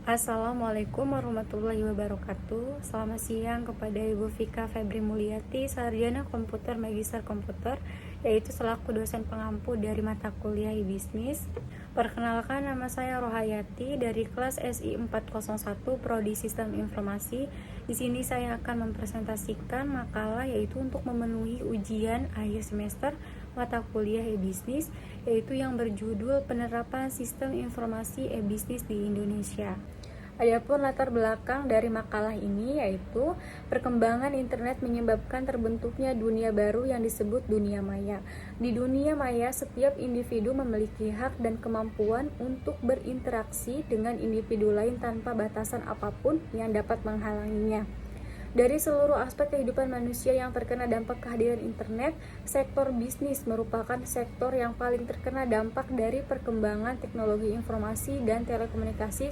Assalamualaikum warahmatullahi wabarakatuh. Selamat siang kepada Ibu Vika Febri Mulyati, Sarjana Komputer Magister Komputer, yaitu selaku dosen pengampu dari mata kuliah e-bisnis. Perkenalkan, nama saya Rohayati dari kelas SI 401 Prodi Sistem Informasi. Di sini saya akan mempresentasikan makalah yaitu untuk memenuhi ujian akhir semester mata kuliah e-bisnis, yaitu yang berjudul Penerapan Sistem Informasi e-bisnis di Indonesia. Adapun latar belakang dari makalah ini yaitu perkembangan internet menyebabkan terbentuknya dunia baru yang disebut dunia maya. Di dunia maya, setiap individu memiliki hak dan kemampuan untuk berinteraksi dengan individu lain tanpa batasan apapun yang dapat menghalanginya. Dari seluruh aspek kehidupan manusia yang terkena dampak kehadiran internet, sektor bisnis merupakan sektor yang paling terkena dampak dari perkembangan teknologi informasi dan telekomunikasi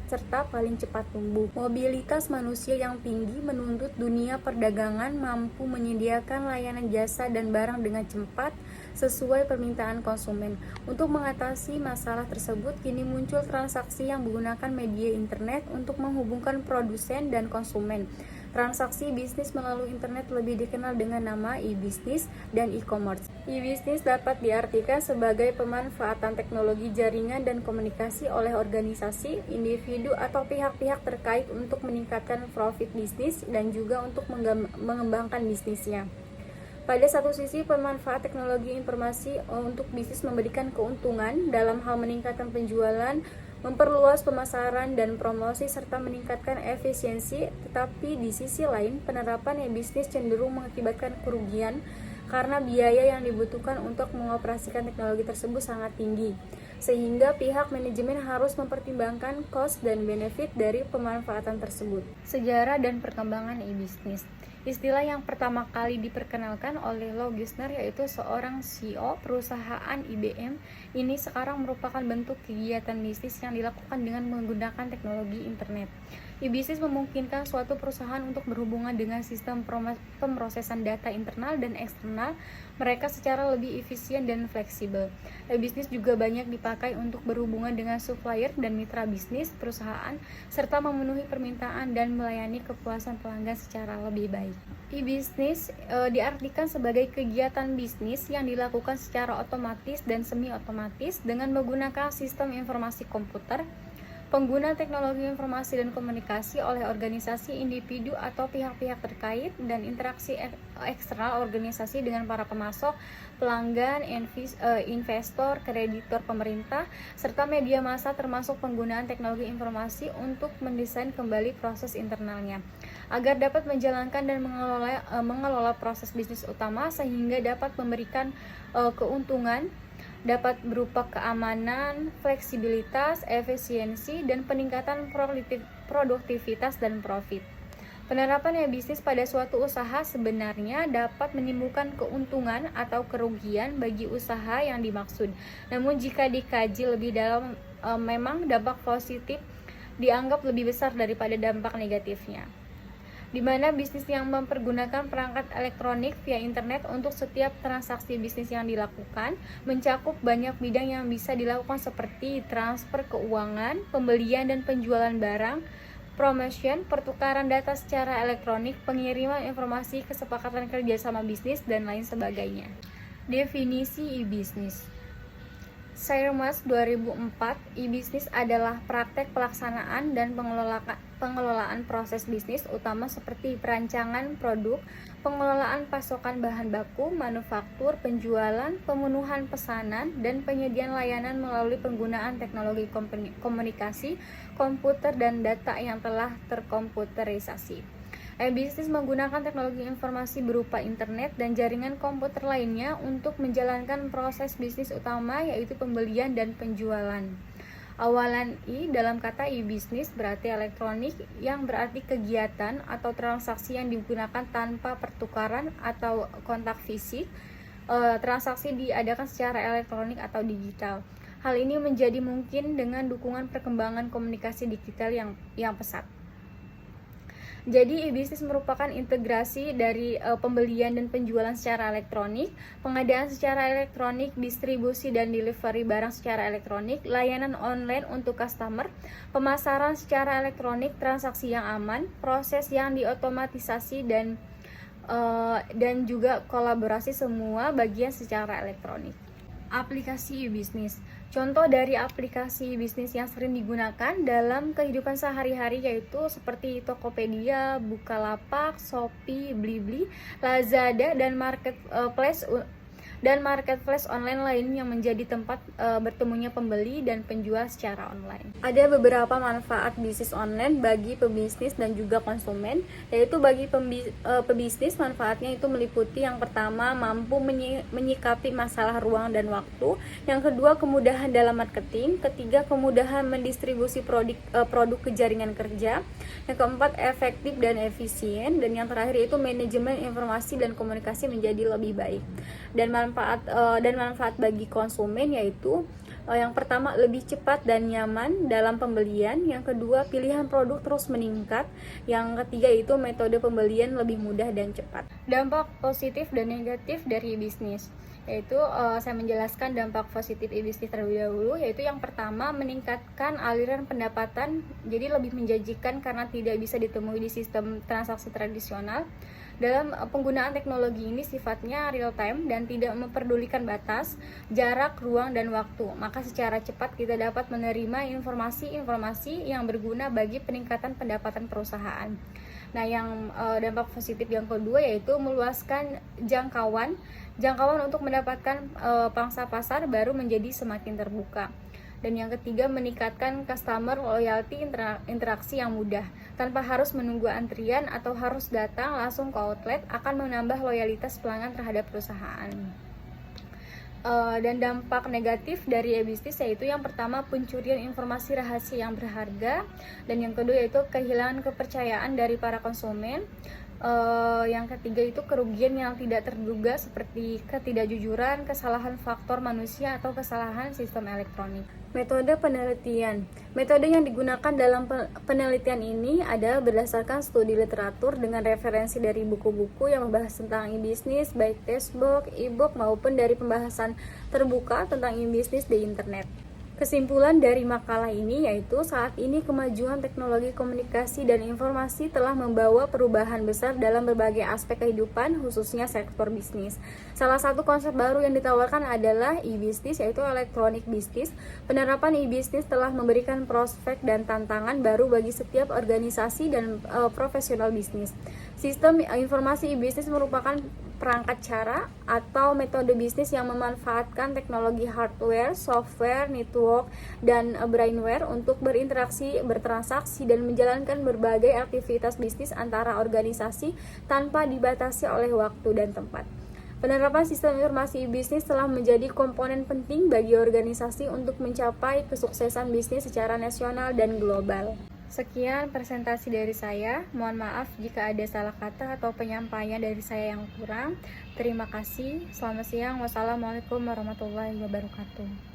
serta paling cepat tumbuh. Mobilitas manusia yang tinggi menuntut dunia perdagangan mampu menyediakan layanan jasa dan barang dengan cepat sesuai permintaan konsumen. Untuk mengatasi masalah tersebut, kini muncul transaksi yang menggunakan media internet untuk menghubungkan produsen dan konsumen. Transaksi bisnis melalui internet lebih dikenal dengan nama e-bisnis dan e-commerce. E-bisnis dapat diartikan sebagai pemanfaatan teknologi jaringan dan komunikasi oleh organisasi, individu, atau pihak-pihak terkait untuk meningkatkan profit bisnis dan juga untuk mengembangkan bisnisnya. Pada satu sisi, pemanfaat teknologi informasi untuk bisnis memberikan keuntungan dalam hal meningkatkan penjualan, memperluas pemasaran dan promosi, serta meningkatkan efisiensi. Tetapi di sisi lain, penerapan e-bisnis cenderung mengakibatkan kerugian karena biaya yang dibutuhkan untuk mengoperasikan teknologi tersebut sangat tinggi, sehingga pihak manajemen harus mempertimbangkan cost dan benefit dari pemanfaatan tersebut. Sejarah dan perkembangan e-bisnis. Istilah yang pertama kali diperkenalkan oleh Lou Gerstner, yaitu seorang CEO perusahaan IBM. Ini sekarang merupakan bentuk kegiatan bisnis yang dilakukan dengan menggunakan teknologi internet. E-bisnis memungkinkan suatu perusahaan untuk berhubungan dengan sistem pemrosesan data internal dan eksternal mereka secara lebih efisien dan fleksibel. E-bisnis juga banyak dipakai untuk berhubungan dengan supplier dan mitra bisnis perusahaan, serta memenuhi permintaan dan melayani kepuasan pelanggan secara lebih baik. E-bisnis diartikan sebagai kegiatan bisnis yang dilakukan secara otomatis dan semi-otomatis dengan menggunakan sistem informasi komputer, pengguna teknologi informasi dan komunikasi oleh organisasi, individu, atau pihak-pihak terkait, dan interaksi eksternal organisasi dengan para pemasok, pelanggan, investor, kreditor, pemerintah, serta media massa, termasuk penggunaan teknologi informasi untuk mendesain kembali proses internalnya agar dapat menjalankan dan mengelola proses bisnis utama sehingga dapat memberikan keuntungan, dapat berupa keamanan, fleksibilitas, efisiensi, dan peningkatan produktivitas dan profit. Penerapan e-bisnis pada suatu usaha sebenarnya dapat menimbulkan keuntungan atau kerugian bagi usaha yang dimaksud. Namun jika dikaji lebih dalam, memang dampak positif dianggap lebih besar daripada dampak negatifnya, di mana bisnis yang mempergunakan perangkat elektronik via internet untuk setiap transaksi bisnis yang dilakukan mencakup banyak bidang yang bisa dilakukan seperti transfer keuangan, pembelian dan penjualan barang, promotion, pertukaran data secara elektronik, pengiriman informasi, kesepakatan kerjasama bisnis, dan lain sebagainya. Definisi e-bisnis. Sairmas 2004, e-bisnis adalah praktek pelaksanaan dan pengelolaan proses bisnis utama seperti perancangan produk, pengelolaan pasokan bahan baku, manufaktur, penjualan, pemenuhan pesanan, dan penyediaan layanan melalui penggunaan teknologi komunikasi, komputer, dan data yang telah terkomputerisasi. E-bisnis menggunakan teknologi informasi berupa internet dan jaringan komputer lainnya untuk menjalankan proses bisnis utama, yaitu pembelian dan penjualan. Awalan I dalam kata e-bisnis berarti elektronik, yang berarti kegiatan atau transaksi yang digunakan tanpa pertukaran atau kontak fisik. Transaksi diadakan secara elektronik atau digital. Hal ini menjadi mungkin dengan dukungan perkembangan komunikasi digital yang pesat. Jadi e-bisnis merupakan integrasi dari pembelian dan penjualan secara elektronik, pengadaan secara elektronik, distribusi dan delivery barang secara elektronik, layanan online untuk customer, pemasaran secara elektronik, transaksi yang aman, proses yang diotomatisasi dan juga kolaborasi semua bagian secara elektronik. Aplikasi e-bisnis. Contoh dari aplikasi bisnis yang sering digunakan dalam kehidupan sehari-hari yaitu seperti Tokopedia, Bukalapak, Shopee, Blibli, Lazada, dan marketplace online lain yang menjadi tempat bertemunya pembeli dan penjual secara online. Ada beberapa manfaat bisnis online bagi pebisnis dan juga konsumen, yaitu bagi pebisnis manfaatnya itu meliputi yang pertama mampu menyikapi masalah ruang dan waktu, yang kedua kemudahan dalam marketing, ketiga kemudahan mendistribusi produk ke jaringan kerja, yang keempat efektif dan efisien, dan yang terakhir itu manajemen informasi dan komunikasi menjadi lebih baik. Dan manfaat bagi konsumen yaitu yang pertama lebih cepat dan nyaman dalam pembelian, yang kedua pilihan produk terus meningkat, yang ketiga itu metode pembelian lebih mudah dan cepat. Dampak positif dan negatif dari bisnis yaitu saya menjelaskan dampak positif e-bisnis terlebih dahulu, yaitu yang pertama meningkatkan aliran pendapatan, jadi lebih menjanjikan karena tidak bisa ditemui di sistem transaksi tradisional. Dalam penggunaan teknologi ini sifatnya real time dan tidak memperdulikan batas, jarak, ruang, dan waktu. Maka secara cepat kita dapat menerima informasi-informasi yang berguna bagi peningkatan pendapatan perusahaan. Nah, yang dampak positif yang kedua yaitu meluaskan jangkauan untuk mendapatkan pangsa pasar baru menjadi semakin terbuka. Dan yang ketiga meningkatkan customer loyalty, interaksi yang mudah tanpa harus menunggu antrian atau harus datang langsung ke outlet, akan menambah loyalitas pelanggan terhadap perusahaan. Dan dampak negatif dari e-bisnis yaitu yang pertama pencurian informasi rahasia yang berharga, dan yang kedua yaitu kehilangan kepercayaan dari para konsumen. Yang ketiga itu kerugian yang tidak terduga seperti ketidakjujuran, kesalahan faktor manusia, atau kesalahan sistem elektronik. Metode penelitian. Metode yang digunakan dalam penelitian ini adalah berdasarkan studi literatur dengan referensi dari buku-buku yang membahas tentang e-bisnis, baik textbook, e-book, maupun dari pembahasan terbuka tentang e-bisnis di internet. Kesimpulan dari makalah ini yaitu saat ini kemajuan teknologi komunikasi dan informasi telah membawa perubahan besar dalam berbagai aspek kehidupan, khususnya sektor bisnis. Salah satu konsep baru yang ditawarkan adalah e-bisnis, yaitu electronic business. Penerapan e-bisnis telah memberikan prospek dan tantangan baru bagi setiap organisasi dan profesional bisnis. Sistem informasi e-bisnis merupakan perangkat cara atau metode bisnis yang memanfaatkan teknologi hardware, software, network, dan brainware untuk berinteraksi, bertransaksi, dan menjalankan berbagai aktivitas bisnis antara organisasi tanpa dibatasi oleh waktu dan tempat. Penerapan sistem informasi bisnis telah menjadi komponen penting bagi organisasi untuk mencapai kesuksesan bisnis secara nasional dan global. Sekian presentasi dari saya. Mohon maaf jika ada salah kata atau penyampaian dari saya yang kurang. Terima kasih. Selamat siang. Wassalamualaikum warahmatullahi wabarakatuh.